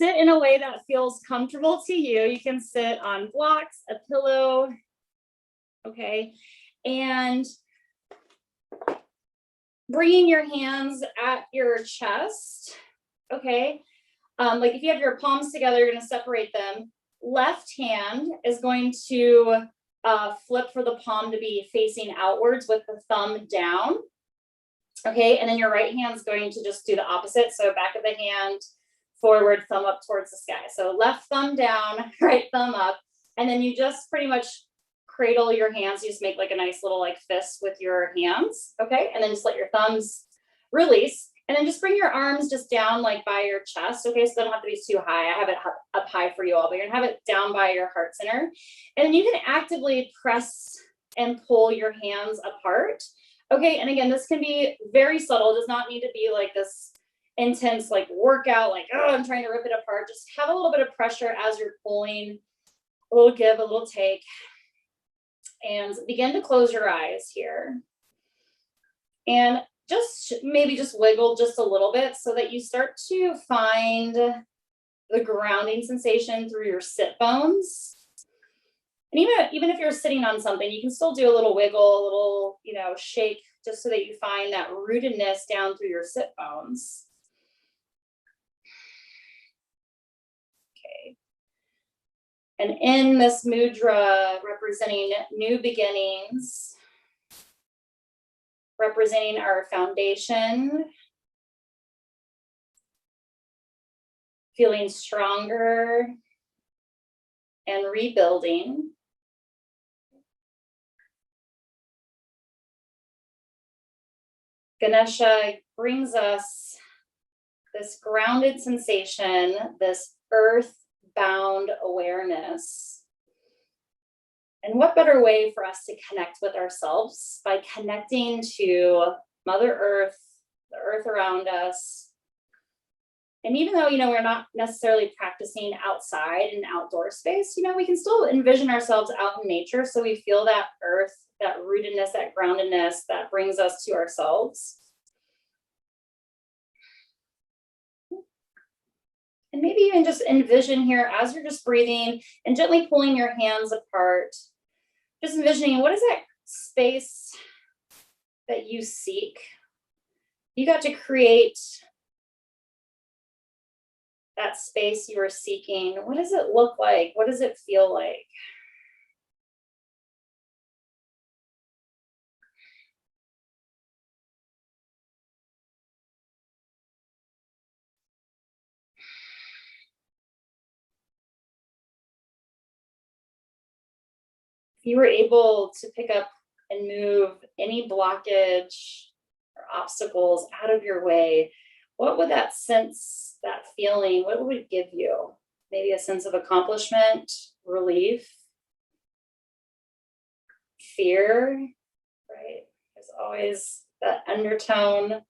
sit in a way that feels comfortable to you. You can sit on blocks, a pillow, okay? And bringing your hands at your chest, okay? Like if you have your palms together, you're gonna separate them. Left hand is going to flip for the palm to be facing outwards with the thumb down, okay? And then your right hand's going to just do the opposite. So back of the hand, forward, thumb up towards the sky. So left thumb down, right thumb up. And then you just pretty much cradle your hands. You just make like a nice little like fist with your hands, okay? And then just let your thumbs release. And then just bring your arms just down like by your chest, okay? So they don't have to be too high. I have it up high for you all, but you're gonna have it down by your heart center. And then you can actively press and pull your hands apart, okay? And again, this can be very subtle. It does not need to be like this intense like workout, like, oh, I'm trying to rip it apart. Just have a little bit of pressure as you're pulling, a little give, a little take. And begin to close your eyes here. And just maybe just wiggle just a little bit so that you start to find the grounding sensation through your sit bones. And even if you're sitting on something, you can still do a little wiggle, a little, shake, just so that you find that rootedness down through your sit bones. Okay. And in this mudra, representing new beginnings, representing our foundation, feeling stronger and rebuilding. Ganesha brings us this grounded sensation, this earth-bound awareness. And what better way for us to connect with ourselves by connecting to Mother Earth, the earth around us. And even though, we're not necessarily practicing outside in outdoor space, we can still envision ourselves out in nature. So we feel that earth, that rootedness, that groundedness that brings us to ourselves. And maybe even just envision here as you're just breathing and gently pulling your hands apart, just envisioning what is that space that you seek. You got to create that space you are seeking. What does it look like? What does it feel like? If you were able to pick up and move any blockage or obstacles out of your way, what would that sense, that feeling, what would it give you? Maybe a sense of accomplishment, relief, fear, right? There's always that undertone.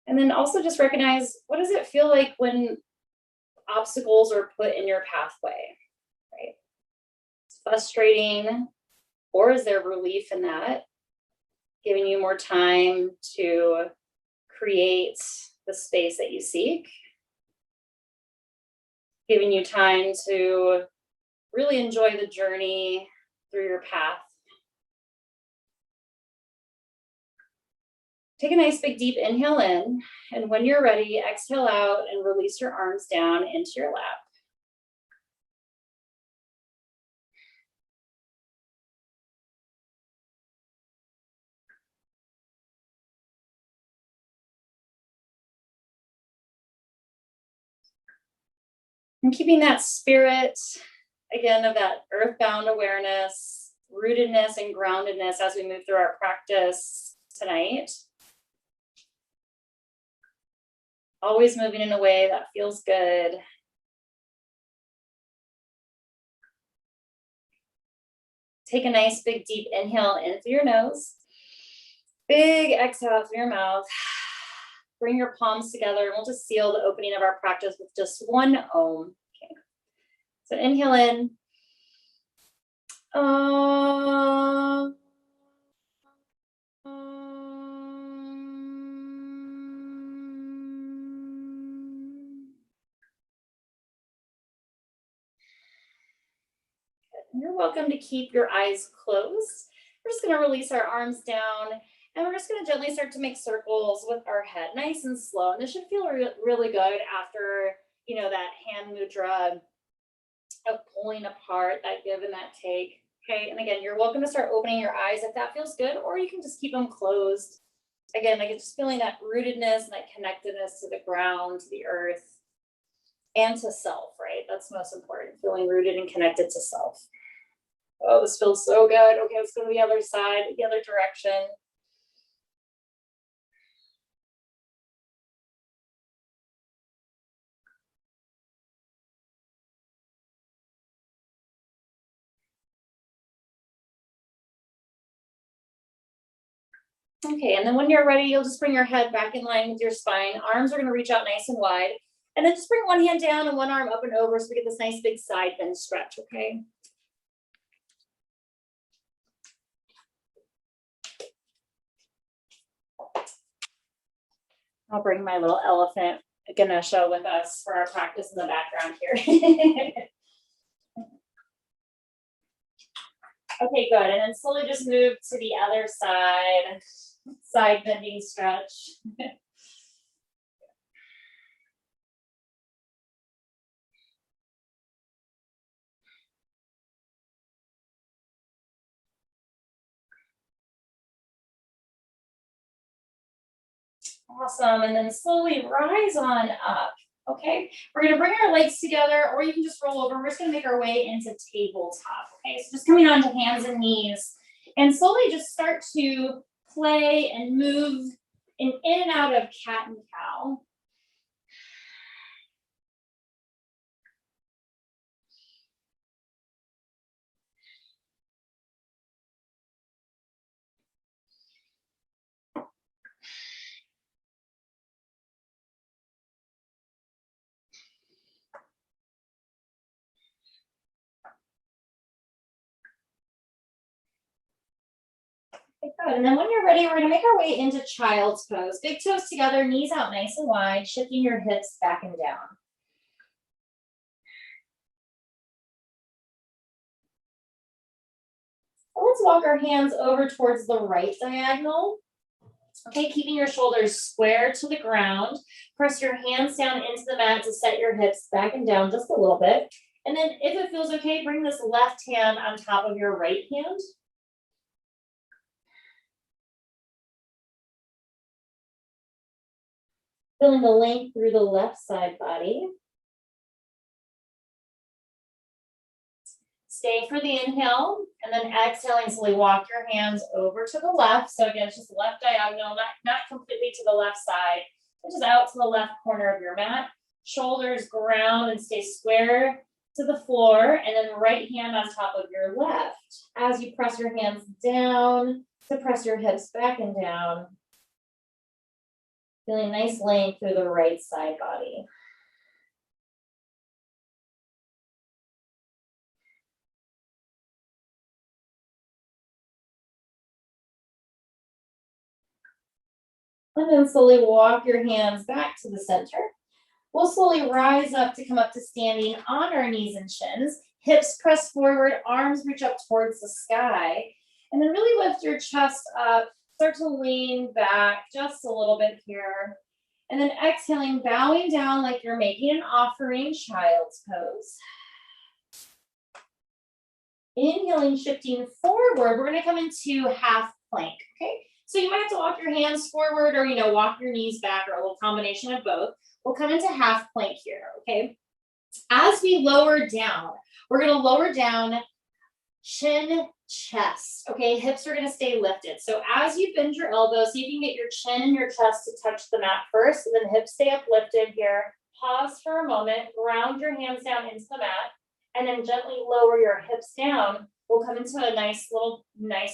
And then also just recognize, what does it feel like when obstacles are put in your pathway, right? It's frustrating, or is there relief in that? Giving you more time to create the space that you seek. Giving you time to really enjoy the journey through your path. Take a nice big deep inhale in, and when you're ready, exhale out and release your arms down into your lap. And keeping that spirit, again, of that earthbound awareness, rootedness and groundedness as we move through our practice tonight. Always moving in a way that feels good. Take a nice big deep inhale in through your nose. Big exhale out through your mouth. Bring your palms together and we'll just seal the opening of our practice with just one Om. Okay. So inhale in. Om. You're welcome to keep your eyes closed. We're just going to release our arms down, and we're just going to gently start to make circles with our head, nice and slow. And this should feel really good after, you know, that hand mudra of pulling apart, that give and that take. Okay, and again, you're welcome to start opening your eyes if that feels good, or you can just keep them closed. Again, like it's just feeling that rootedness and that connectedness to the ground, to the earth, and to self, right? That's most important, feeling rooted and connected to self. Oh, this feels so good. Okay, let's go to the other side, the other direction. Okay, and then when you're ready, you'll just bring your head back in line with your spine. Arms are going to reach out nice and wide. And then just bring one hand down and one arm up and over so we get this nice big side bend stretch, okay? I'll bring my little elephant Ganesha with us for our practice in the background here. Okay, good. And then slowly just move to the other side. Side bending stretch. Awesome. And then slowly rise on up. Okay, we're going to bring our legs together, or you can just roll over. We're just going to make our way into tabletop. Okay, so just coming onto hands and knees, and slowly just start to play and move in and out of cat and cow. Okay, good. And then when you're ready, we're going to make our way into child's pose. Big toes together, knees out nice and wide, shifting your hips back and down. Let's walk our hands over towards the right diagonal. Okay, keeping your shoulders square to the ground. Press your hands down into the mat to set your hips back and down just a little bit. And then if it feels okay, bring this left hand on top of your right hand. Feeling the length through the left side body. Stay for the inhale, and then exhaling, slowly walk your hands over to the left. So again, it's just left diagonal, not completely to the left side, but just out to the left corner of your mat. Shoulders ground and stay square to the floor, and then right hand on top of your left. As you press your hands down, to press your hips back and down. Feeling nice length through the right side body. And then slowly walk your hands back to the center. We'll slowly rise up to come up to standing on our knees and shins. Hips press forward, arms reach up towards the sky. And then really lift your chest up. Start to lean back just a little bit here. And then exhaling, bowing down like you're making an offering, child's pose. Inhaling, shifting forward. We're going to come into half plank, okay? So you might have to walk your hands forward or, walk your knees back, or a little combination of both. We'll come into half plank here, okay? As we lower down, we're going to lower down chin, chest, okay? Hips are going to stay lifted. So as you bend your elbows, see if you can get your chin and your chest to touch the mat first, and then hips stay uplifted here. Pause for a moment, ground your hands down into the mat, and then gently lower your hips down. We'll come into a nice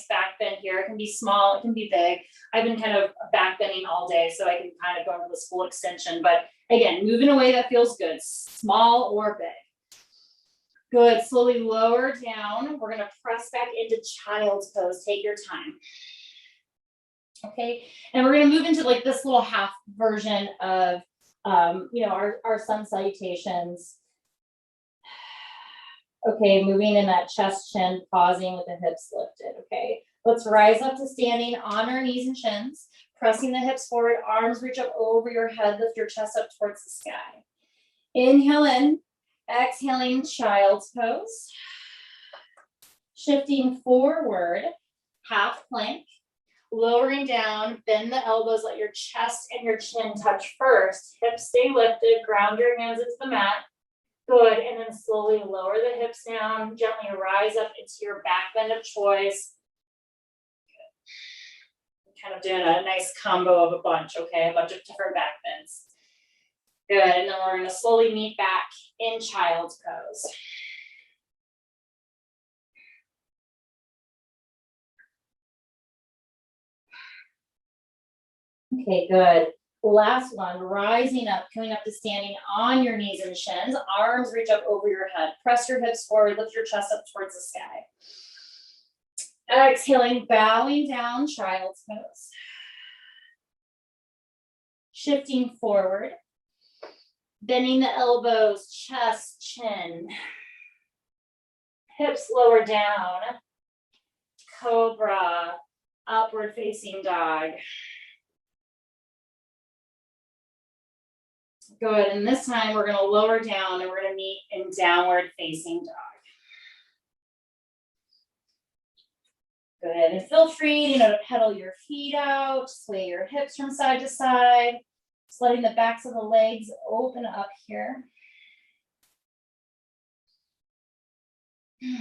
back bend here. It can be small, it can be big. I've been kind of back bending all day, so I can kind of go into this full extension. But again, move in a way that feels good, small or big. Good, slowly lower down. We're gonna press back into child's pose. Take your time. Okay, and we're gonna move into like this little half version of, our sun salutations. Okay, moving in that chest chin, pausing with the hips lifted, okay? Let's rise up to standing on our knees and chins, pressing the hips forward, arms reach up over your head, lift your chest up towards the sky. Inhale in, exhaling child's pose. Shifting forward, half plank, lowering down, bend the elbows, let your chest and your chin touch first. Hips stay lifted, ground your hands into the mat. Good, and then slowly lower the hips down, gently rise up into your back bend of choice. Good. Kind of doing a nice combo of a bunch, okay? A bunch of different back bends. Good, and then we're gonna slowly meet back in child's pose. Okay, good. Last one, rising up, coming up to standing on your knees and shins, arms reach up over your head, press your hips forward, lift your chest up towards the sky. Exhaling, bowing down, child's pose. Shifting forward, bending the elbows, chest, chin, hips lower down, cobra, upward facing dog. Good, and this time we're gonna lower down and we're gonna meet in downward facing dog. Good, and feel free, to pedal your feet out, sway your hips from side to side, just letting the backs of the legs open up here. Good,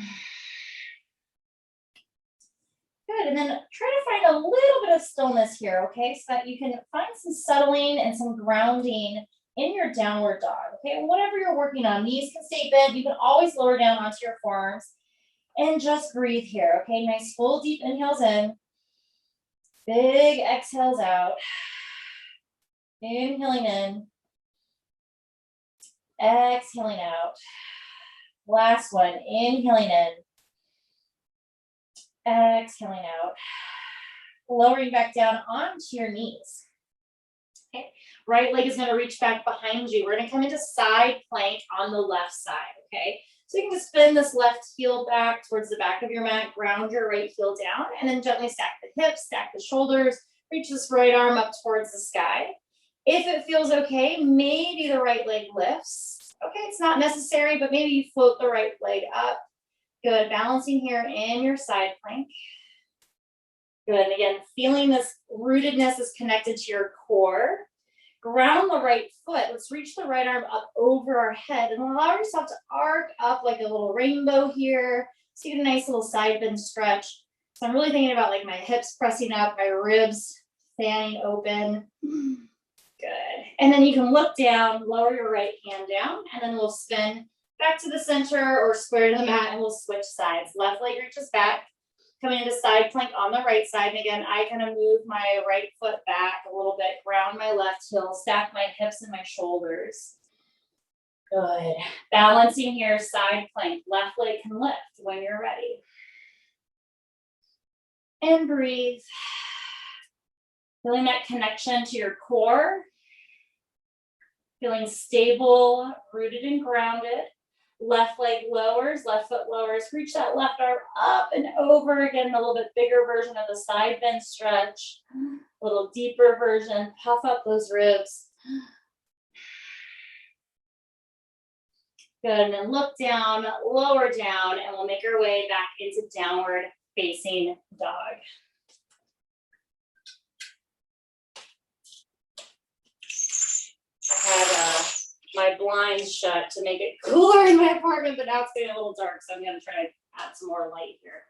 and then try to find a little bit of stillness here, okay? So that you can find some settling and some grounding in your downward dog, okay? Whatever you're working on, knees can stay bent. You can always lower down onto your forearms and just breathe here, okay? Nice full deep inhales in, big exhales out, inhaling in, exhaling out. Last one, inhaling in, exhaling out, lowering back down onto your knees. Okay, right leg is gonna reach back behind you. We're gonna come into side plank on the left side, okay? So you can just spin this left heel back towards the back of your mat, ground your right heel down, and then gently stack the hips, stack the shoulders, reach this right arm up towards the sky. If it feels okay, maybe the right leg lifts. Okay, it's not necessary, but maybe you float the right leg up. Good, balancing here in your side plank. Good, and again, feeling this rootedness is connected to your core. Ground the right foot. Let's reach the right arm up over our head and allow yourself to arc up like a little rainbow here. So you get a nice little side bend stretch. So I'm really thinking about like my hips pressing up, my ribs fanning open. Good. And then you can look down, lower your right hand down, and then we'll spin back to the center or square to the mat and we'll switch sides. Left leg reaches back. Coming into side plank on the right side. And again, I kind of move my right foot back a little bit, ground my left heel, stack my hips and my shoulders. Good. Balancing here, side plank. Left leg can lift when you're ready. And breathe. Feeling that connection to your core. Feeling stable, rooted and grounded. Left leg lowers, left foot lowers. Reach that left arm up and over. Again, a little bit bigger version of the side bend stretch. A little deeper version. Puff up those ribs. Good, and then look down, lower down, and we'll make our way back into downward facing dog. I had my blinds shut to make it cooler in my apartment, but now it's getting a little dark, so I'm gonna try to add some more light here.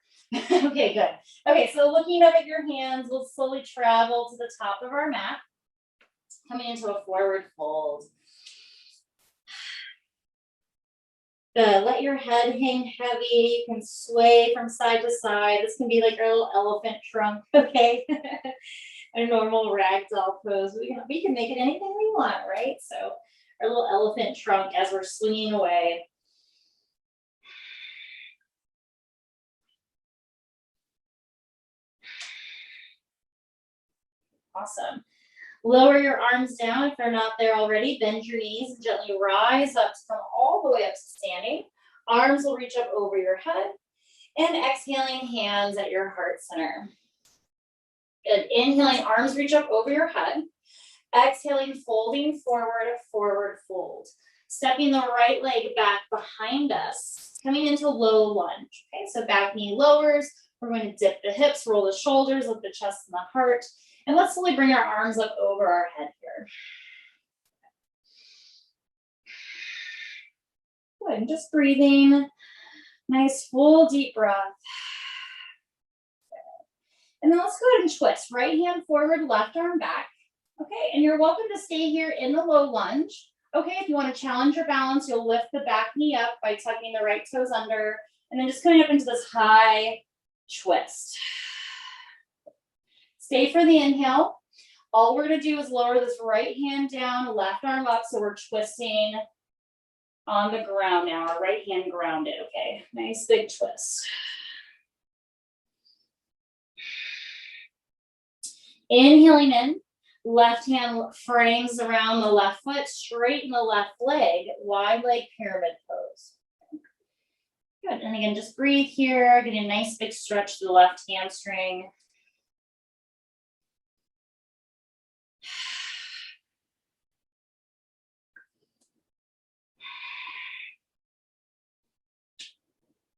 Okay, good. Okay, so looking up at your hands, we'll slowly travel to the top of our mat, coming into a forward fold. Good, let your head hang heavy. You can sway from side to side. This can be like our little elephant trunk, okay? A normal ragdoll pose. We can make it anything we want, right? So our little elephant trunk as we're swinging away. Awesome. Lower your arms down if they're not there already. Bend your knees and gently rise up to come all the way up to standing. Arms will reach up over your head. And exhaling, hands at your heart center. Good. Inhaling, arms reach up over your head. Exhaling, folding forward, forward fold. Stepping the right leg back behind us, coming into low lunge. Okay, so back knee lowers. We're going to dip the hips, roll the shoulders, lift the chest and the heart. And let's slowly bring our arms up over our head here. Good, and just breathing. Nice, full deep breath. And then let's go ahead and twist. Right hand forward, left arm back. Okay, and you're welcome to stay here in the low lunge. Okay, if you want to challenge your balance, you'll lift the back knee up by tucking the right toes under, and then just coming up into this high twist. Stay for the inhale. All we're going to do is lower this right hand down, left arm up, so we're twisting on the ground now. Our right hand grounded, okay? Nice big twist. Inhaling in, left hand frames around the left foot, straighten the left leg, wide leg pyramid pose. Good, and again, just breathe here, getting a nice big stretch to the left hamstring.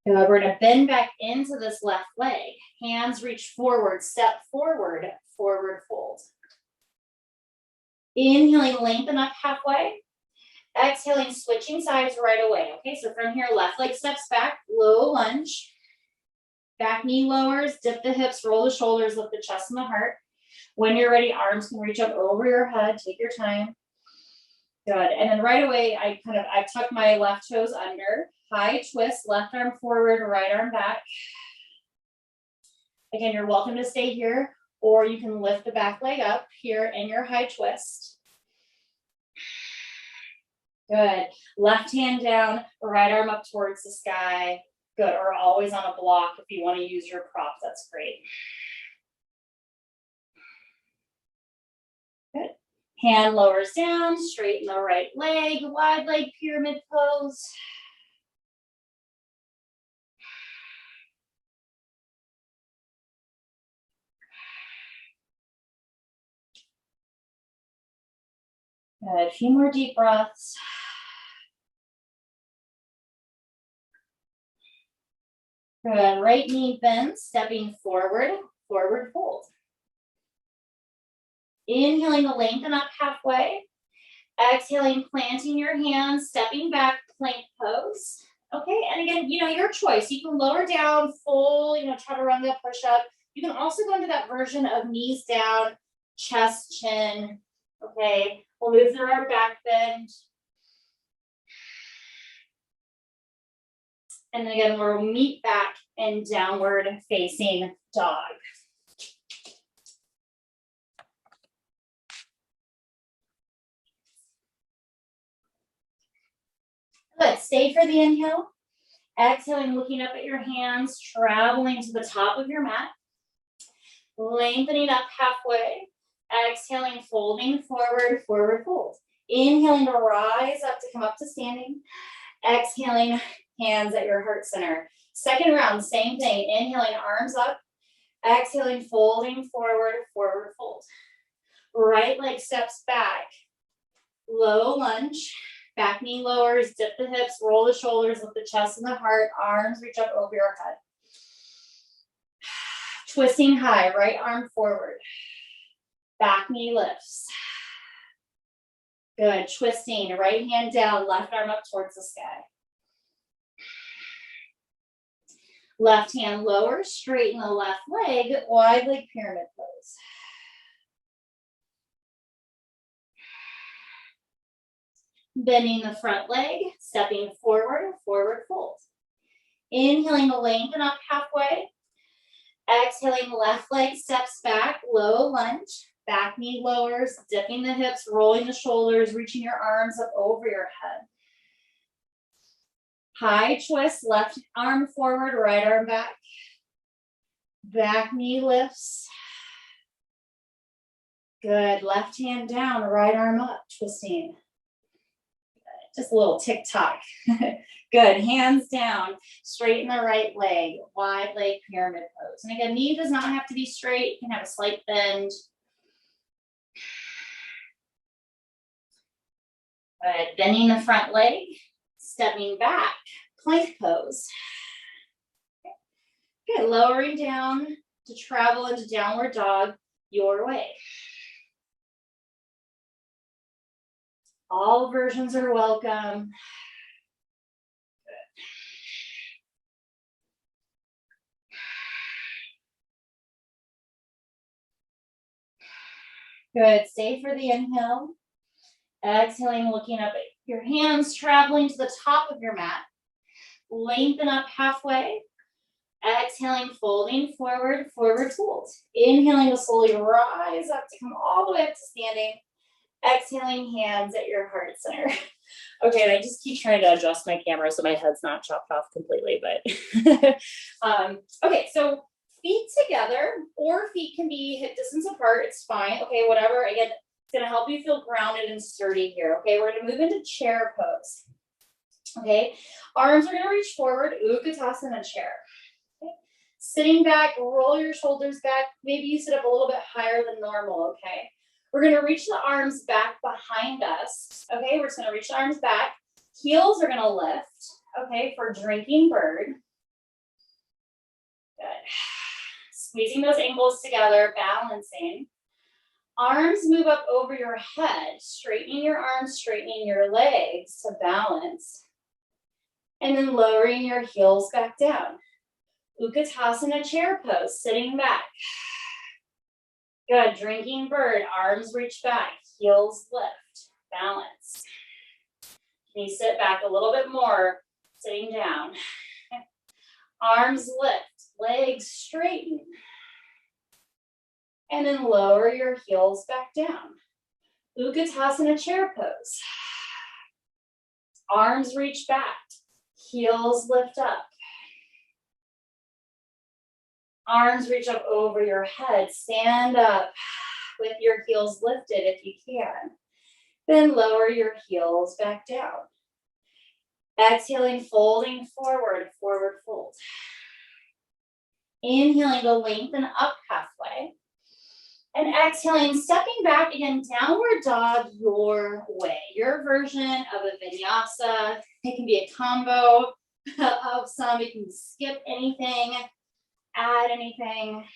Good, we're gonna bend back into this left leg. Hands reach forward, step forward, forward fold. Inhaling, lengthen up halfway. Exhaling, switching sides right away. Okay, so from here, left leg steps back, low lunge. Back knee lowers, dip the hips, roll the shoulders, lift the chest and the heart. When you're ready, arms can reach up over your head, take your time. Good, and then right away, I tuck my left toes under. High twist, left arm forward, right arm back. Again, you're welcome to stay here, or you can lift the back leg up here in your high twist. Good. Left hand down, right arm up towards the sky. Good, or always on a block if you want to use your props, that's great. Good. Hand lowers down, straighten the right leg, wide leg pyramid pose. Good, a few more deep breaths. Good, right knee bends, stepping forward, forward fold. Inhaling to lengthen up halfway. Exhaling, planting your hands, stepping back, plank pose. Okay, and again, your choice. You can lower down, full, chaturanga push-up. You can also go into that version of knees down, chest, chin. Okay, we'll move through our back bend. And again, we'll meet back in downward facing dog. Good, stay for the inhale. Exhaling, looking up at your hands, traveling to the top of your mat. Lengthening up halfway. Exhaling, folding forward, forward fold. Inhaling to rise up to come up to standing. Exhaling, hands at your heart center. Second round, same thing. Inhaling, arms up. Exhaling, folding forward, forward fold. Right leg steps back. Low lunge. Back knee lowers, dip the hips, roll the shoulders, lift the chest and the heart. Arms reach up over your head. Twisting high, right arm forward. Back knee lifts. Good, twisting, right hand down, left arm up towards the sky. Left hand lowers, straighten the left leg, wide leg pyramid pose. Bending the front leg, stepping forward, forward fold. Inhaling to lengthen up halfway. Exhaling, left leg steps back, low lunge. Back knee lowers, dipping the hips, rolling the shoulders, reaching your arms up over your head. High twist, left arm forward, right arm back. Back knee lifts. Good, left hand down, right arm up, twisting. Good. Just a little tick tock. Good, hands down, straighten the right leg, wide leg pyramid pose. And again, knee does not have to be straight, you can have a slight bend. Good, bending the front leg, stepping back, plank pose. Good, lowering down to travel into downward dog your way. All versions are welcome. Good, stay for the inhale. Exhaling, looking up at your hands, traveling to the top of your mat. Lengthen up halfway. Exhaling, folding forward, forward fold. Inhaling to slowly rise up to come all the way up to standing. Exhaling, hands at your heart center. Okay, and I just keep trying to adjust my camera so my head's not chopped off completely, but okay, so feet together, or feet can be hip distance apart, it's fine. Okay, whatever, again, it's gonna help you feel grounded and sturdy here. Okay, we're gonna move into chair pose. Okay, arms are gonna reach forward, Utkatasana chair. Okay. Sitting back, roll your shoulders back, maybe you sit up a little bit higher than normal, okay? We're gonna reach the arms back behind us, okay? We're just gonna reach the arms back. Heels are gonna lift, okay, for drinking bird. Good. Squeezing those ankles together, balancing. Arms move up over your head, straightening your arms, straightening your legs to balance. And then lowering your heels back down. Utkatasana chair pose, sitting back. Good, drinking bird, arms reach back, heels lift, balance. Can you sit back a little bit more, sitting down. Arms lift, legs straighten. And then lower your heels back down. Utkatasana chair pose. Arms reach back, heels lift up. Arms reach up over your head, stand up with your heels lifted if you can. Then lower your heels back down. Exhaling, folding forward, forward fold. Inhaling to lengthen up halfway. And exhaling, stepping back again, downward dog your way. Your version of a vinyasa. It can be a combo of some, you can skip anything. Add anything.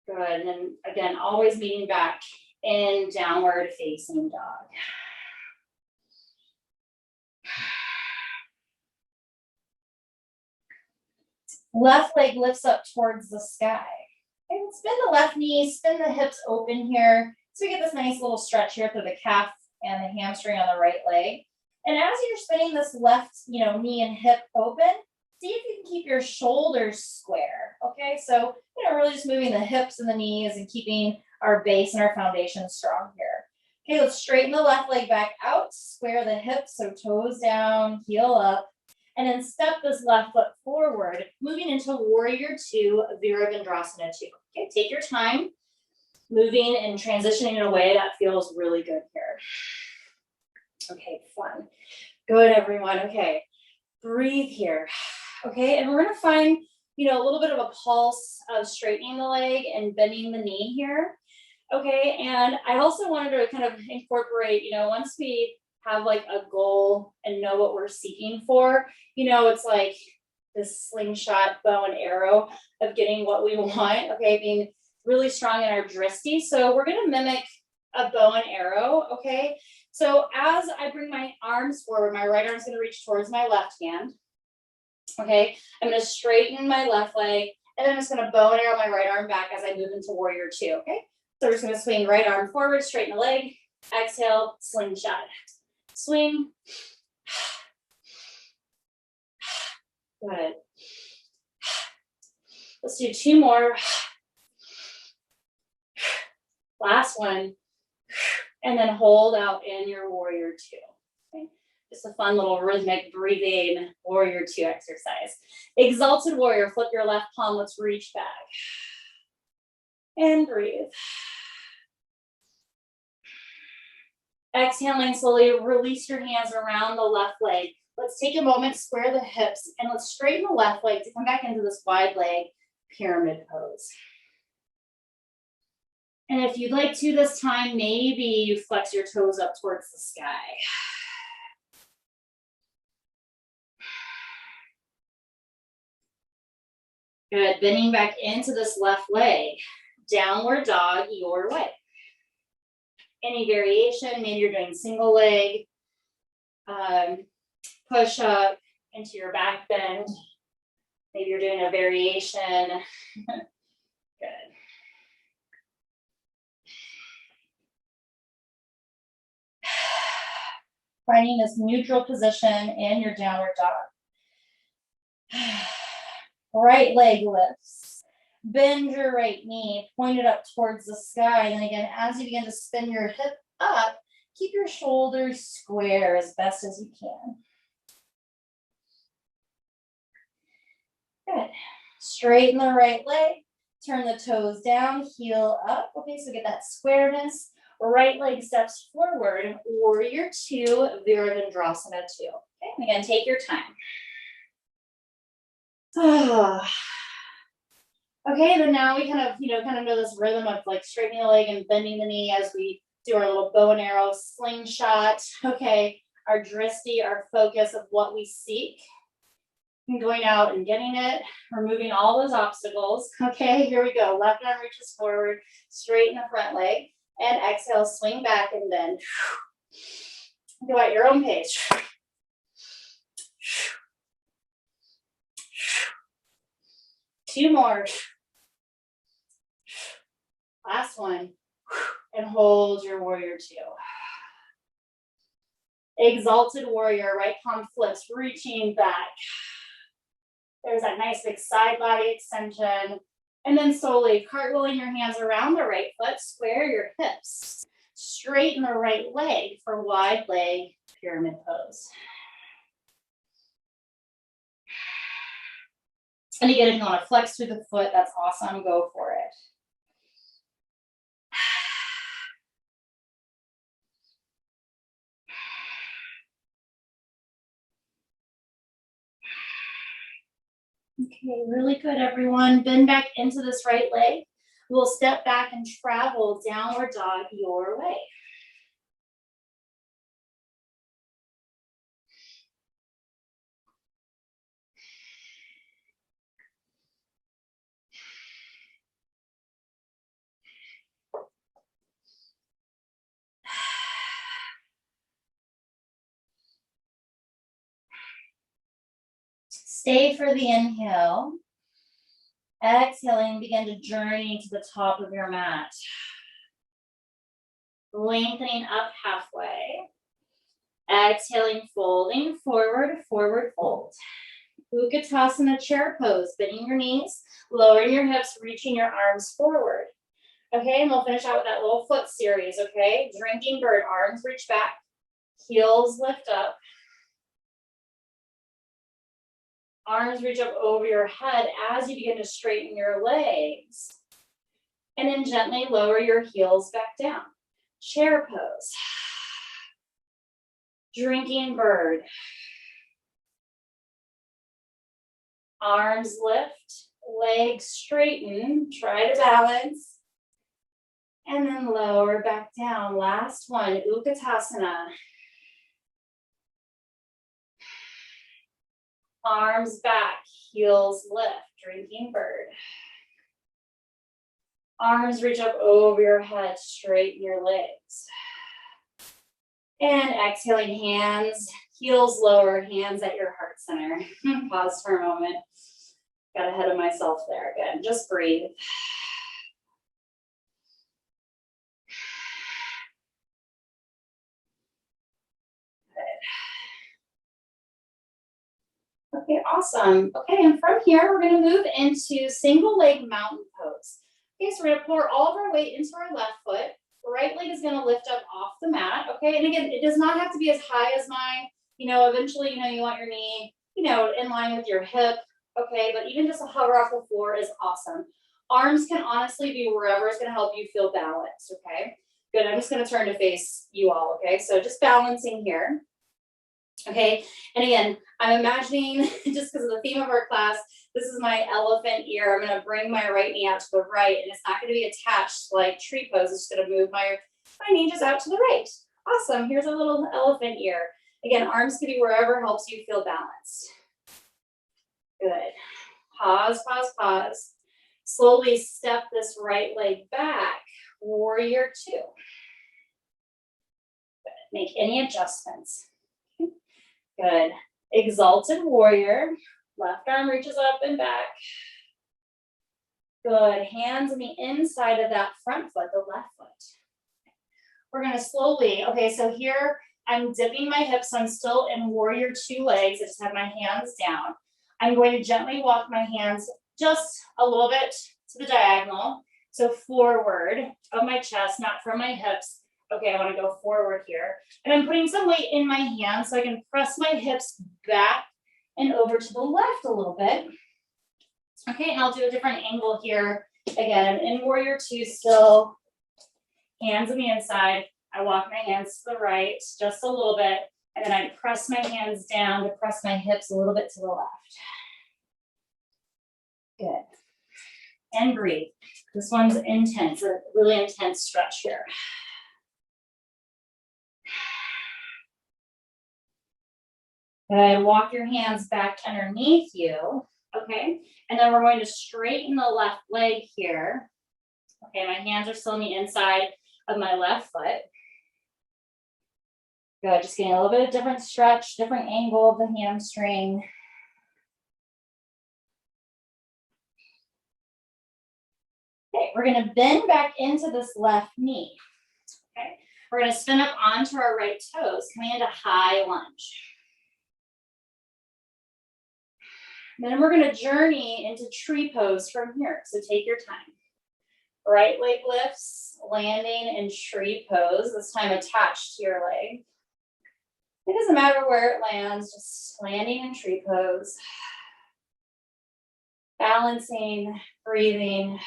Good, and then again, always meeting back in downward facing dog. Left leg lifts up towards the sky. And spin the left knee, spin the hips open here. So we get this nice little stretch here through the calf and the hamstring on the right leg. And as you're spinning this left, knee and hip open, see if you can keep your shoulders square, okay? So, really just moving the hips and the knees and keeping our base and our foundation strong here. Okay, let's straighten the left leg back out, square the hips, so toes down, heel up, and then step this left foot forward, moving into Warrior 2, Virabhadrasana 2. Okay, take your time, moving and transitioning in a way that feels really good here. Okay, fun. Good, everyone. Okay, breathe here. Okay, and we're gonna find, a little bit of a pulse of straightening the leg and bending the knee here. Okay, and I also wanted to kind of incorporate, once we have like a goal and know what we're seeking for, it's like this slingshot bow and arrow of getting what we want, okay, being really strong in our dristi. So we're gonna mimic a bow and arrow, okay? So as I bring my arms forward, my right arm's gonna reach towards my left hand, okay? I'm gonna straighten my left leg, and then I'm just gonna bow and arrow my right arm back as I move into Warrior 2, okay? So we're just gonna swing right arm forward, straighten the leg, exhale, slingshot. Swing. Good. Let's do 2 more. Last one. And then hold out in your Warrior 2. Okay? Just a fun little rhythmic breathing Warrior 2 exercise. Exalted Warrior, flip your left palm, let's reach back. And breathe. Exhaling slowly, release your hands around the left leg. Let's take a moment, square the hips, and let's straighten the left leg to come back into this wide leg pyramid pose. And if you'd like to this time, maybe you flex your toes up towards the sky. Good, bending back into this left leg. Downward dog your way. Any variation, maybe you're doing single leg, push up into your back bend. Maybe you're doing a variation. Good. Finding this neutral position in your downward dog. Right leg lifts. Bend your right knee, point it up towards the sky. And again, as you begin to spin your hip up, keep your shoulders square as best as you can. Good. Straighten the right leg, turn the toes down, heel up. Okay, so get that squareness. Right leg steps forward, warrior two, Virabhadrasana two. Okay, and again, take your time. Okay, then now we kind of know this rhythm of like straightening the leg and bending the knee as we do our little bow and arrow slingshot. Okay, our drishti, our focus of what we seek. And going out and getting it, removing all those obstacles. Okay, here we go. Left arm reaches forward, straighten the front leg, and exhale, swing back and bend. Go at your own pace. Two more. Last one. And hold your warrior two. Exalted warrior, right palm flips, reaching back. There's that nice big side body extension. And then slowly cartwheeling your hands around the right foot, square your hips. Straighten the right leg for wide leg pyramid pose. And again, if you want to flex through the foot, that's awesome, go for it. Okay, really good, everyone. Bend back into this right leg. We'll step back and travel downward dog your way. Stay for the inhale. Exhaling, begin to journey to the top of your mat. Lengthening up halfway. Exhaling, folding forward, forward fold. Utkatasana chair pose, bending your knees, lowering your hips, reaching your arms forward. Okay, and we'll finish out with that little foot series, okay? Drinking bird, arms reach back, heels lift up. Arms reach up over your head as you begin to straighten your legs. And then gently lower your heels back down. Chair pose. Drinking bird. Arms lift, legs straighten, try to balance. And then lower back down. Last one, Utkatasana. Arms back, heels lift, drinking bird. Arms reach up over your head, straighten your legs. And exhaling, hands, heels lower, hands at your heart center. Pause for a moment. Got ahead of myself there again. Just breathe. Okay, awesome. Okay, and from here, we're going to move into single leg mountain pose. Okay, so we're going to pour all of our weight into our left foot. Right leg is going to lift up off the mat. Okay, and again, it does not have to be as high as mine. Eventually, you want your knee, in line with your hip. Okay, but even just a hover off the floor is awesome. Arms can honestly be wherever is going to help you feel balanced. Okay, Good, I'm just gonna turn to face you all, okay? So just balancing here. Okay, and again, I'm imagining, just because of the theme of our class, this is my elephant ear. I'm gonna bring my right knee out to the right, and it's not gonna be attached like tree pose. It's just gonna move my knee just out to the right. Awesome, here's a little elephant ear. Again, arms can be wherever helps you feel balanced. Good. Pause, pause, pause. Slowly step this right leg back. Warrior two. Good. Make any adjustments. Good. Exalted warrior. Left arm reaches up and back. Good. Hands on the inside of that front foot, the left foot. We're going to slowly, okay, so here I'm dipping my hips. I'm still in warrior two legs. I just have my hands down. I'm going to gently walk my hands just a little bit to the diagonal. So forward of my chest, not from my hips. Okay, I want to go forward here. And I'm putting some weight in my hands so I can press my hips back and over to the left a little bit. Okay, and I'll do a different angle here. Again, I'm in warrior two still. Hands on the inside. I walk my hands to the right just a little bit. And then I press my hands down to press my hips a little bit to the left. Good. And breathe. This one's intense, a really intense stretch here. Good. Walk your hands back underneath you. Okay. And then we're going to straighten the left leg here. Okay, my hands are still on the inside of my left foot. Good. Just getting a little bit of different stretch, different angle of the hamstring. Okay, we're going to bend back into this left knee. Okay, we're going to spin up onto our right toes, coming into high lunge. Then we're going to journey into tree pose from here. So take your time. Right leg lifts, landing in tree pose, this time attached to your leg. It doesn't matter where it lands, just landing in tree pose. Balancing, breathing.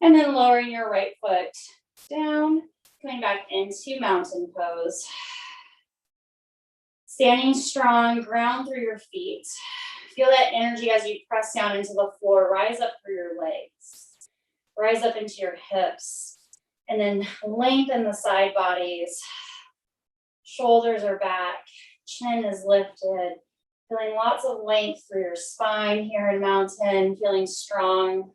And then lowering your right foot down, coming back into mountain pose. Standing strong, ground through your feet. Feel that energy as you press down into the floor. Rise up through your legs. Rise up into your hips. And then lengthen the side bodies. Shoulders are back. Chin is lifted. Feeling lots of length through your spine here in mountain. Feeling strong.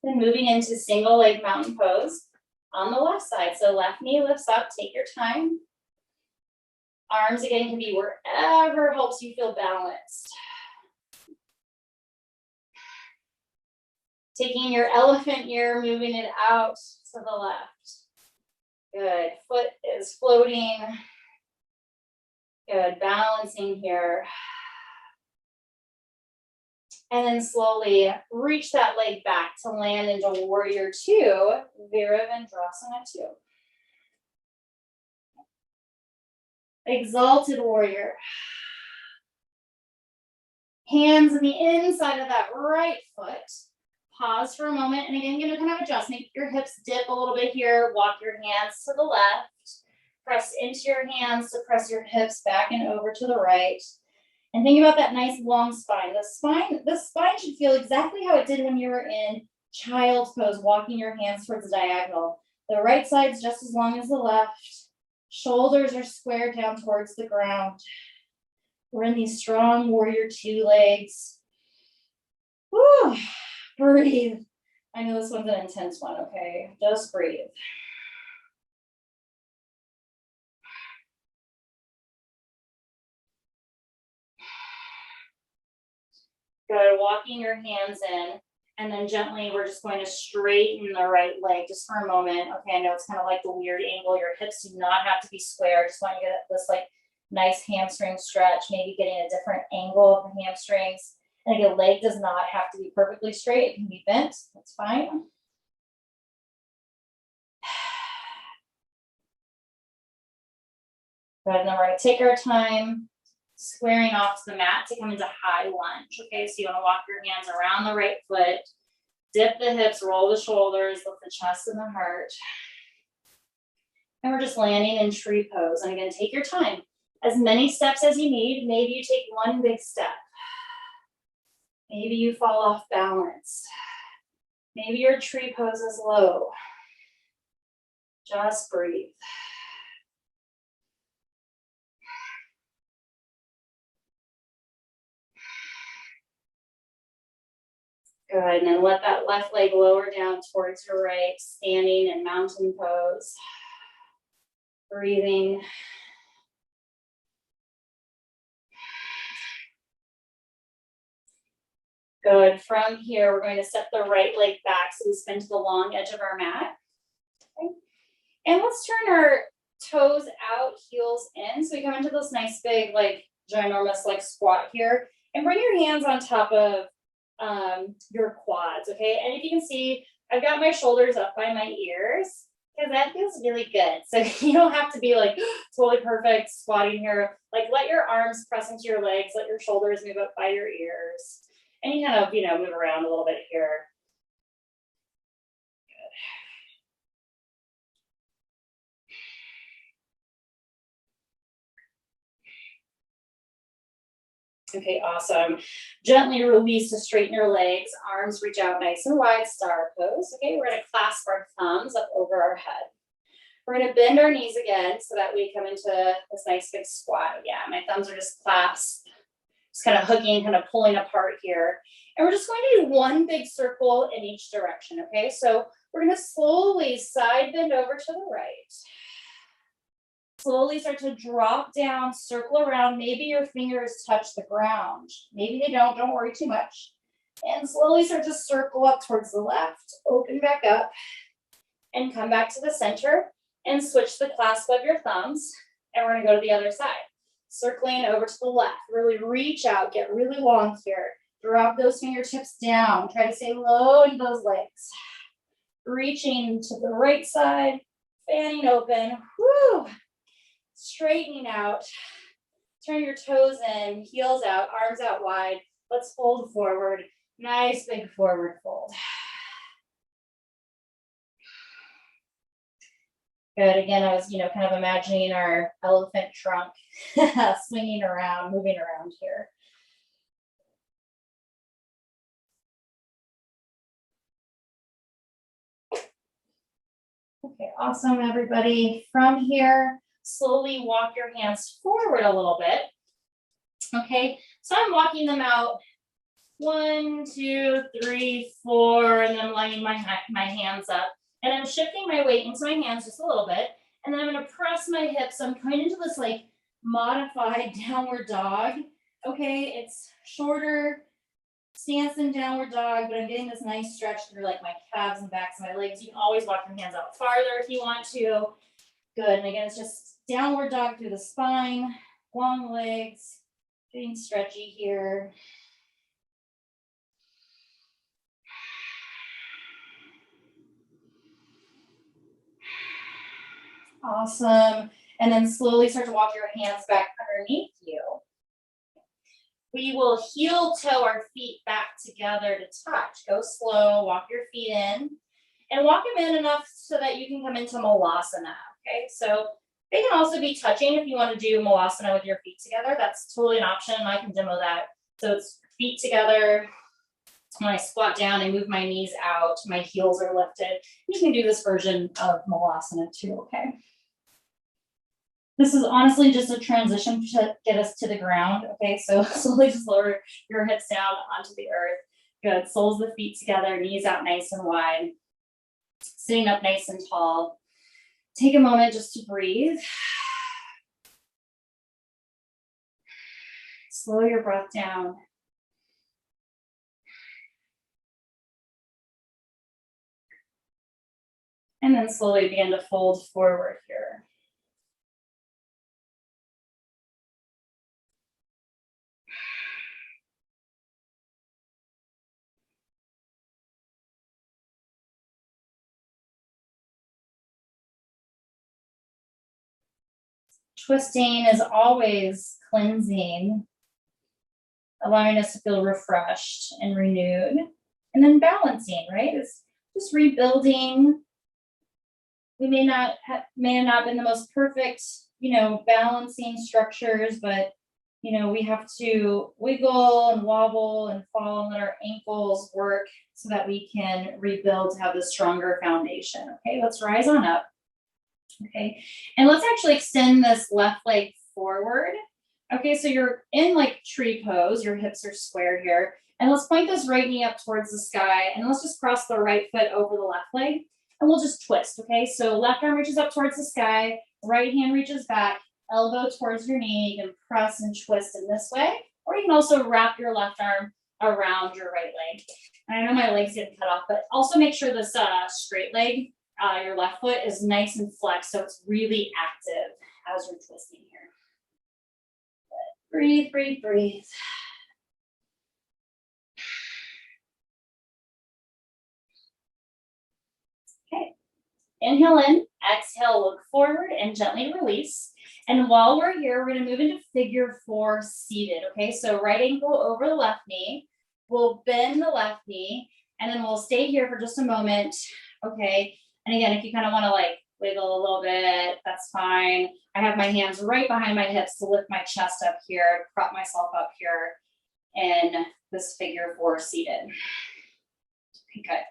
Then moving into single leg mountain pose on the left side. So left knee lifts up. Take your time. Arms again can be wherever helps you feel balanced. Taking your elephant ear, moving it out to the left. Good. Foot is floating. Good. Balancing here. And then slowly reach that leg back to land into warrior two, Virabhadrasana 2. Exalted warrior. Hands on the inside of that right foot. Pause for a moment. And again, you're going to kind of adjust. Make your hips dip a little bit here. Walk your hands to the left. Press into your hands to press your hips back and over to the right. And think about that nice long spine. The spine should feel exactly how it did when you were in child's pose, walking your hands towards the diagonal. The right side's just as long as the left. Shoulders are squared down towards the ground. We're in these strong warrior two legs. Whew. Breathe. I know this one's an intense one, okay? Just breathe. Good. Walking your hands in. And then gently, we're just going to straighten the right leg just for a moment. Okay, I know it's kind of like the weird angle. Your hips do not have to be square. Just want you to get this like nice hamstring stretch, maybe getting a different angle of the hamstrings. And again, leg does not have to be perfectly straight. It can be bent. That's fine. Good, and then we're going to take our time, squaring off to the mat to come into high lunge. Okay, so you want to walk your hands around the right foot, dip the hips, roll the shoulders, lift the chest and the heart. And we're just landing in tree pose. And again, take your time. As many steps as you need. Maybe you take one big step. Maybe you fall off balance. Maybe your tree pose is low. Just breathe. Good, and then let that left leg lower down towards your right, standing in mountain pose. Breathing. Good, from here, we're going to step the right leg back so we spin to the long edge of our mat. Okay. And let's turn our toes out, heels in. So we come into this nice big, like ginormous like squat here. And bring your hands on top of your quads, okay? And if you can see, I've got my shoulders up by my ears because that feels really good. So you don't have to be like totally perfect squatting here. Like let your arms press into your legs, let your shoulders move up by your ears. And you kind of, move around a little bit here. Good. Okay, awesome. Gently release to straighten your legs. Arms reach out nice and wide, star pose. Okay, we're going to clasp our thumbs up over our head. We're going to bend our knees again so that we come into this nice big squat. Yeah, my thumbs are just clasped. Just kind of hooking, kind of pulling apart here. And we're just going to do one big circle in each direction, okay? So we're going to slowly side bend over to the right. Slowly start to drop down, circle around. Maybe your fingers touch the ground. Maybe they don't worry too much. And slowly start to circle up towards the left, open back up, and come back to the center and switch the clasp of your thumbs. And we're gonna go to the other side. Circling over to the left, really reach out, get really long here. Drop those fingertips down. Try to stay low in those legs. Reaching to the right side, fanning open. Whew. Straightening out. Turn your toes in, heels out, arms out wide. Let's fold forward. Nice big forward fold. Good. Again, I was, kind of imagining our elephant trunk swinging around, moving around here. Okay, awesome, everybody. From here, slowly walk your hands forward a little bit. Okay, so I'm walking them out 1, 2, 3, 4, and then I'm lining my hands up. And I'm shifting my weight into my hands just a little bit. And then I'm going to press my hips. So I'm coming into this like modified downward dog. Okay, it's shorter stance than downward dog, but I'm getting this nice stretch through like my calves and backs of my legs. You can always walk your hands out farther if you want to. Good. And again, it's just downward dog through the spine, long legs, getting stretchy here. Awesome. And then slowly start to walk your hands back underneath you. We will heel toe our feet back together to touch. Go slow, walk your feet in, and walk them in enough so that you can come into Malasana. Okay, so they can also be touching if you want to do Malasana with your feet together. That's totally an option. I can demo that. So it's feet together. When I squat down, I move my knees out. My heels are lifted. You can do this version of Malasana too, okay? This is honestly just a transition to get us to the ground, okay? So slowly just lower your hips down onto the earth. Good, soles of the feet together, knees out nice and wide. Sitting up nice and tall. Take a moment just to breathe. Slow your breath down. And then slowly begin to fold forward here. Twisting is always cleansing, allowing us to feel refreshed and renewed. And then balancing, right? It's just rebuilding. We may not have been the most perfect, balancing structures, but we have to wiggle and wobble and fall and let our ankles work so that we can rebuild to have the stronger foundation. Okay, let's rise on up. Okay, and let's actually extend this left leg forward. Okay, so you're in like tree pose, your hips are square here. And let's point this right knee up towards the sky, and let's just cross the right foot over the left leg, and we'll just twist, okay? So left arm reaches up towards the sky, right hand reaches back, elbow towards your knee. You can press and twist in this way, or you can also wrap your left arm around your right leg. And I know my leg's getting cut off, but also make sure this straight leg, your left foot, is nice and flexed, so it's really active as you're twisting here. Breathe, breathe, breathe. Okay, inhale in, exhale, look forward and gently release. And while we're here, we're gonna move into figure 4 seated, okay? So right ankle over the left knee, we'll bend the left knee, and then we'll stay here for just a moment, okay? And again, if you kind of wanna like wiggle a little bit, that's fine. I have my hands right behind my hips to lift my chest up here, prop myself up here in this figure 4 seated. Okay.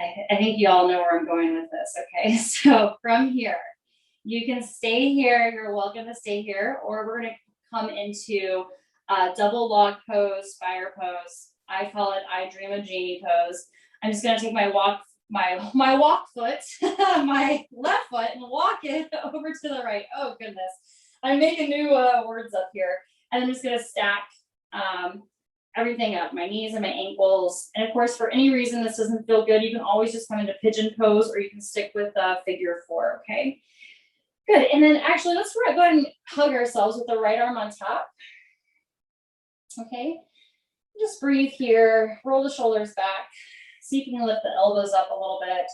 I think you all know where I'm going with this, okay? So from here, you can stay here. You're welcome to stay here, or we're gonna come into double log pose, fire pose. I call it I Dream of Jeannie pose. I'm just gonna take my walk foot, my left foot, and walk it over to the right. Oh goodness, I'm making new words up here. And I'm just gonna stack everything up, my knees and my ankles. And of course, for any reason this doesn't feel good, you can always just come into pigeon pose, or you can stick with figure 4, okay? Good, and then actually let's go ahead and hug ourselves with the right arm on top. Okay, just breathe here, roll the shoulders back. See if you can lift the elbows up a little bit.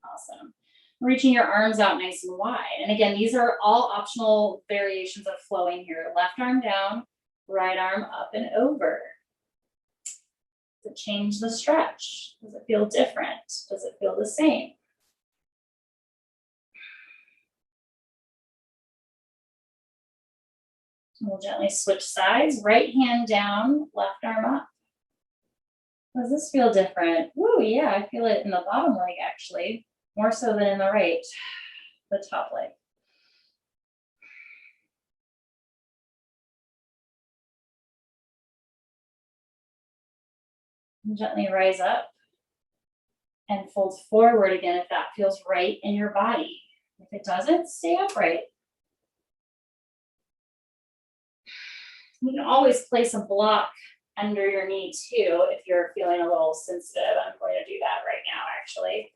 Awesome. Reaching your arms out nice and wide. And again, these are all optional variations of flowing here. Left arm down, right arm up and over. Does it change the stretch? Does it feel different? Does it feel the same? We'll gently switch sides. Right hand down, left arm up. Does this feel different? Woo, yeah, I feel it in the bottom leg actually, more so than in the right, the top leg. And gently rise up and fold forward again if that feels right in your body. If it doesn't, stay upright. You can always place a block under your knee too if you're feeling a little sensitive. I'm going to do that right now actually.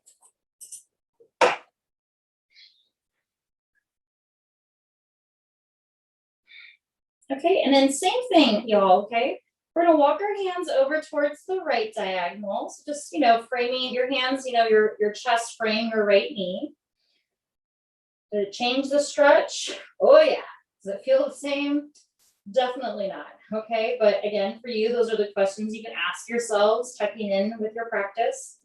Okay, and then same thing, y'all, okay? We're gonna walk our hands over towards the right diagonal. So just, framing your hands, your chest frame your right knee. Did it change the stretch? Oh yeah. Does it feel the same? Definitely not, okay? But again, for you, those are the questions you can ask yourselves, checking in with your practice.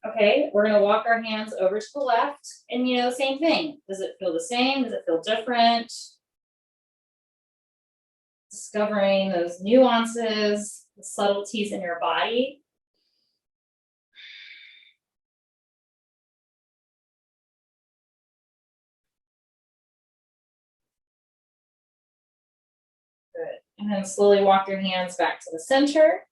Okay, we're gonna walk our hands over to the left, and same thing. Does it feel the same? Does it feel different? Discovering those nuances, the subtleties in your body. Good. And then slowly walk your hands back to the center.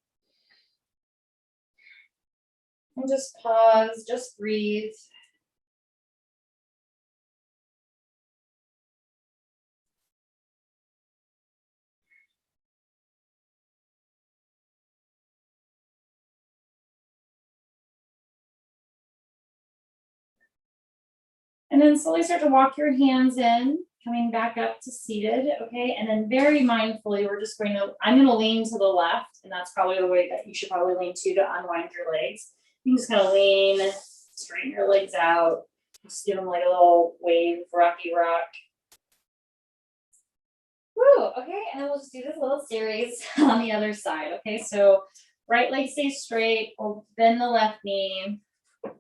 And just pause, just breathe. And then slowly start to walk your hands in, coming back up to seated, okay? And then very mindfully, I'm gonna lean to the left, and that's probably the way that you should probably lean to unwind your legs. You can just kind of lean, straighten your legs out, Just give them like a little wave, rocky rock. Woo, okay, and then we'll just do this little series on the other side. Okay, so right leg stays straight. We'll bend the left knee.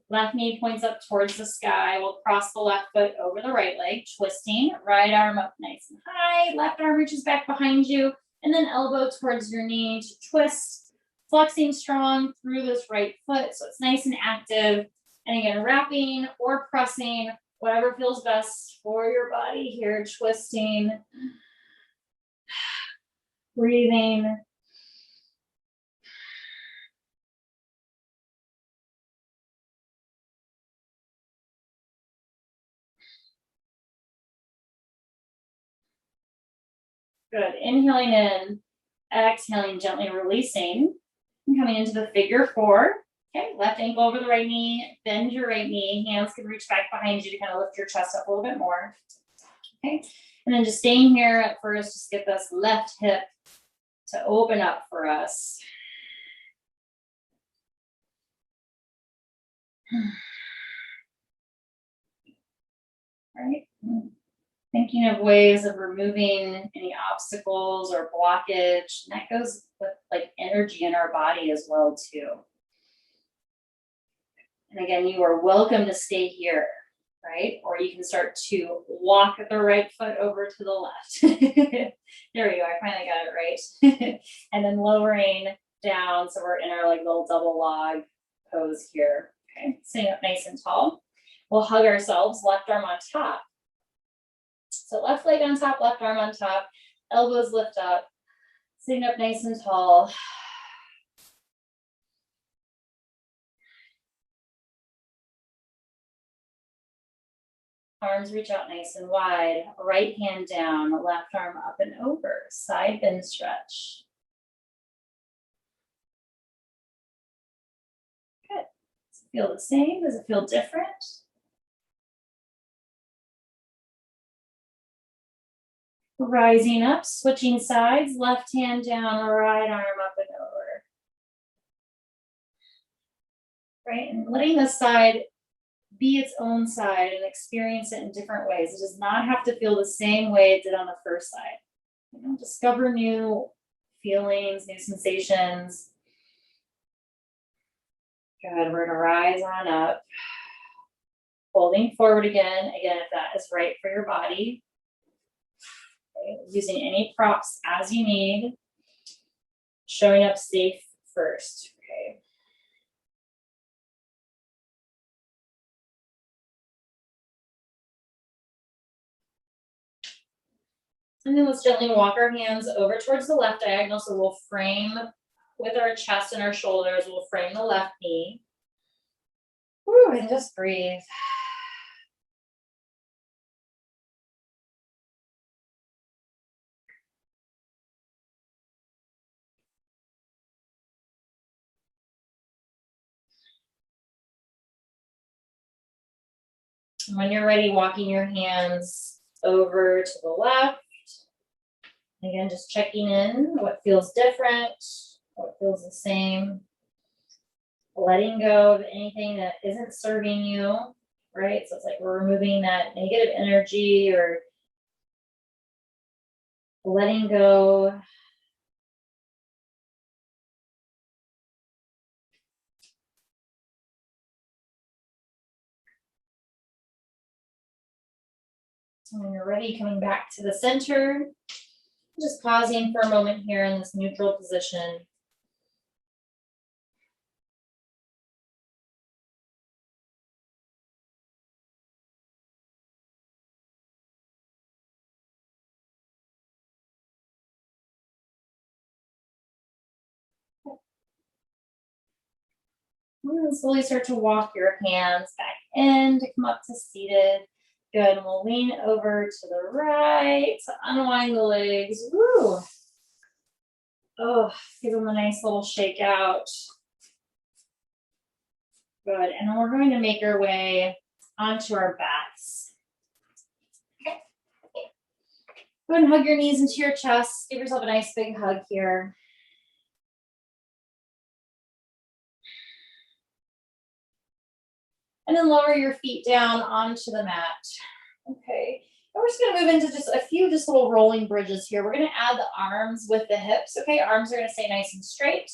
Left knee points up towards the sky. We'll cross the left foot over the right leg, twisting. Right arm up nice and high. Left arm reaches back behind you. And then elbow towards your knee to twist. Flexing strong through this right foot. So it's nice and active. And again, wrapping or pressing, whatever feels best for your body here. Twisting. Breathing. Good. Inhaling in, exhaling, gently releasing. And coming into the figure four. Okay, left ankle over the right knee, bend your right knee. Hands can reach back behind you to kind of lift your chest up a little bit more. Okay, and then just staying here at first, just get this left hip to open up for us. All right. Thinking of ways of removing any obstacles or blockage. And that goes with like energy in our body as well too. And again, you are welcome to stay here, right? Or you can start to walk the right foot over to the left. There we go, I finally got it right. And then lowering down, so we're in our like little double log pose here. Okay, sitting up nice and tall. We'll hug ourselves, left arm on top. So left leg on top, left arm on top, elbows lift up, sitting up nice and tall. Arms reach out nice and wide, right hand down, left arm up and over, side bend stretch. Good. Does it feel the same? Does it feel different? Rising up, switching sides, left hand down, right arm up and over. Right, and letting the side be its own side and experience it in different ways. It does not have to feel the same way it did on the first side. You know, discover new feelings, new sensations. Good, we're gonna rise on up. Folding forward again, if that is right for your body. Okay. Using any props as you need. Showing up safe first, okay. And then let's gently walk our hands over towards the left diagonal. So we'll frame with our chest and our shoulders, we'll frame the left knee. Woo, and just breathe. And when you're ready, walking your hands over to the left. Again, just checking in, what feels different, what feels the same. Letting go of anything that isn't serving you, right? So it's like we're removing that negative energy or letting go. So when you're ready, coming back to the center, just pausing for a moment here in this neutral position. And then slowly start to walk your hands back in to come up to seated. Good, and we'll lean over to the right to unwind the legs. Woo! Oh, give them a nice little shake out. Good, and then we're going to make our way onto our backs. Okay. Go ahead and hug your knees into your chest. Give yourself a nice big hug here. And And then lower your feet down onto the mat. Okay. And we're just gonna move into just a few just little rolling bridges here. We're gonna add the arms with the hips. Okay, arms are gonna stay nice and straight.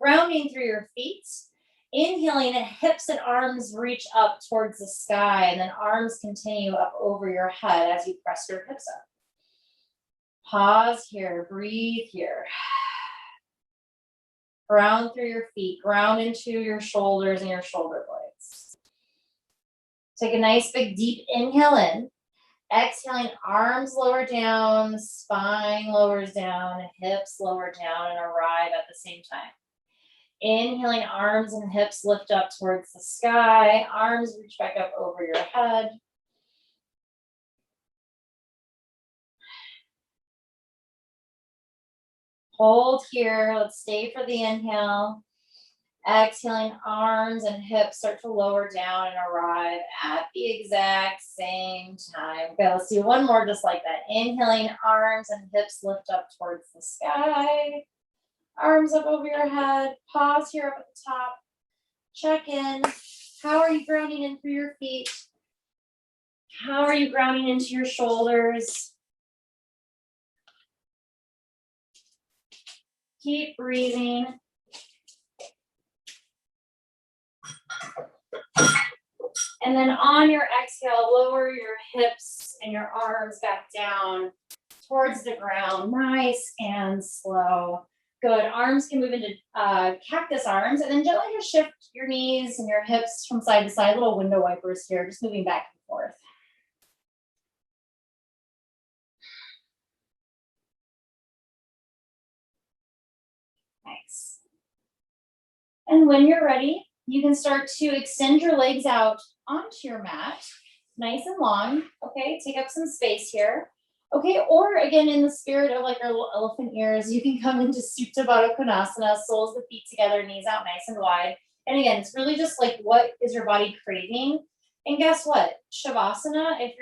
Grounding through your feet. Inhaling, and hips and arms reach up towards the sky, and then arms continue up over your head as you press your hips up. Pause here, breathe here. Ground through your feet, ground into your shoulders and your shoulder blades. Take a nice big deep inhale in. Exhaling, arms lower down, spine lowers down, hips lower down, and arrive at the same time. Inhaling, arms and hips lift up towards the sky. Arms reach back up over your head. Hold here. Let's stay for the inhale. Exhaling, arms and hips start to lower down and arrive at the exact same time. Okay, let's do one more just like that. Inhaling, arms and hips lift up towards the sky. Arms up over your head. Pause here up at the top. Check in. How are you grounding in through your feet? How are you grounding into your shoulders? Keep breathing. And then on your exhale, lower your hips and your arms back down towards the ground. Nice and slow. Good. Arms can move into cactus arms, and then gently just shift your knees and your hips from side to side. Little window wipers here, just moving back and forth. Nice. And when you're ready, you can start to extend your legs out onto your mat, nice and long. Okay, take up some space here. Okay, or again, in the spirit of like our little elephant ears, you can come into Supta Baddha Konasana, soles of the feet together, knees out nice and wide. And again, it's really just like, what is your body craving? And guess what? Shavasana, if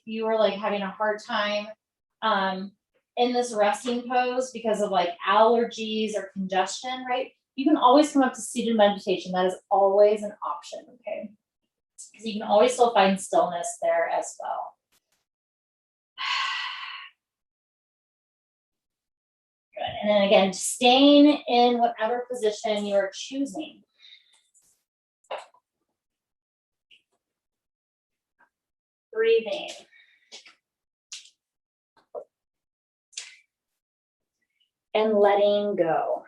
you are like having a hard time in this resting pose because of like allergies or congestion, right? You can always come up to seated meditation. That is always an option, okay? Because you can always still find stillness there as well. Good. And then again, staying in whatever position you're choosing. Breathing. And letting go.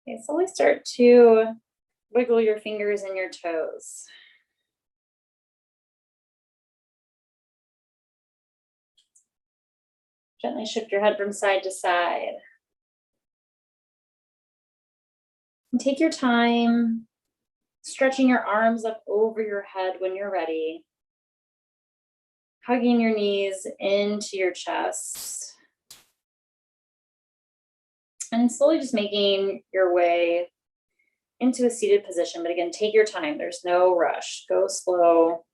Okay, slowly start to wiggle your fingers and your toes. Gently shift your head from side to side. And take your time Stretching your arms up over your head when you're ready. Hugging your knees into your chest. And slowly just making your way into a seated position. But again, take your time. There's no rush. Go slow.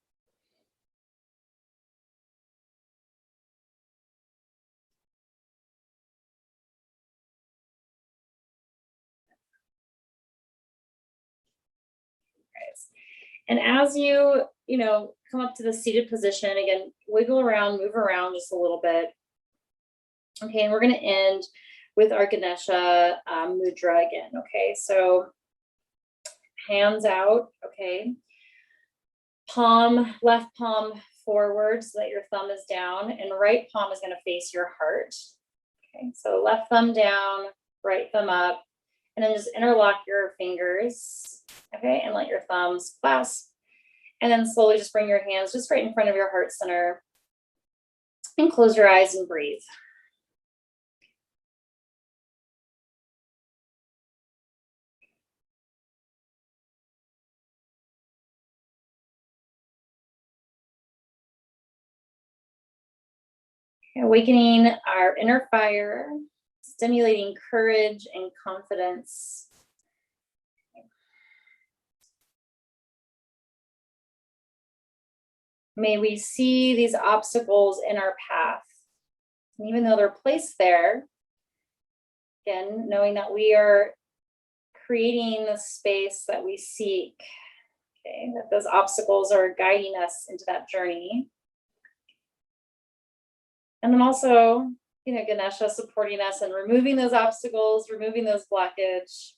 And as you come up to the seated position, again, wiggle around, move around just a little bit. Okay, and we're going to end with our Ganesha mudra again. Okay, so hands out. Okay, left palm forward so that your thumb is down, and right palm is going to face your heart. Okay, so left thumb down, right thumb up, and then just interlock your fingers. Okay, and let your thumbs clasp. And then slowly just bring your hands just right in front of your heart center and close your eyes and breathe. Awakening our inner fire, stimulating courage and confidence. May we see these obstacles in our path. And even though they're placed there, again, knowing that we are creating the space that we seek, okay, that those obstacles are guiding us into that journey. And then also, Ganesha supporting us and removing those obstacles, removing those blockage.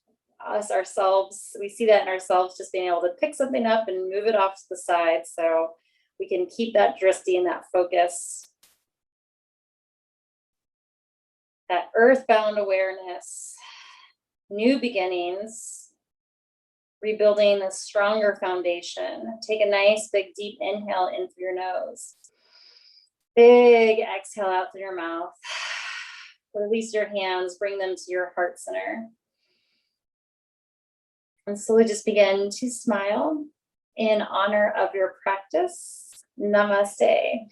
Us ourselves, we see that in ourselves, just being able to pick something up and move it off to the side so we can keep that drishti and that focus, that earthbound awareness, new beginnings, rebuilding a stronger foundation. Take a nice big deep inhale in through your nose. Big exhale out through your mouth. Release your hands, bring them to your heart center. And slowly just begin to smile in honor of your practice. Namaste.